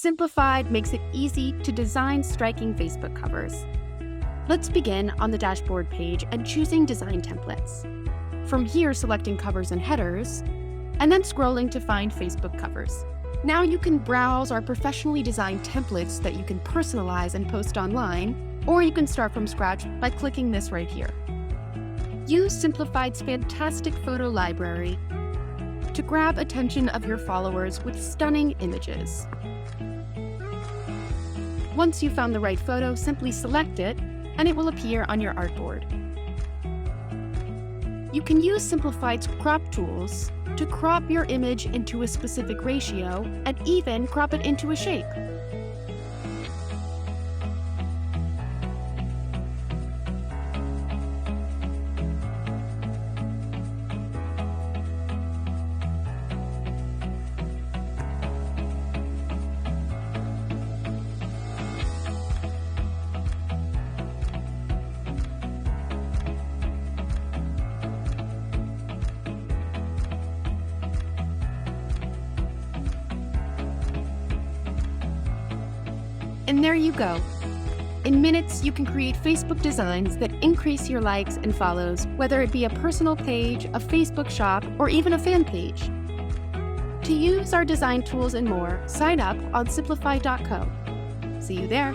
Simplified makes it easy to design striking Facebook covers. Let's begin on the dashboard page and choosing Design Templates. From here, selecting Covers and Headers, and then scrolling to find Facebook covers. Now you can browse our professionally designed templates that you can personalize and post online, or you can start from scratch by clicking this right here. Use Simplified's fantastic photo library to grab attention of your followers with stunning images. Once you've found the right photo, simply select it, and it will appear on your artboard. You can use Simplified's crop tools to crop your image into a specific ratio and even crop it into a shape. And there you go. In minutes, you can create Facebook designs that increase your likes and follows, whether it be a personal page, a Facebook shop, or even a fan page. To use our design tools and more, sign up on simplified.co. See you there.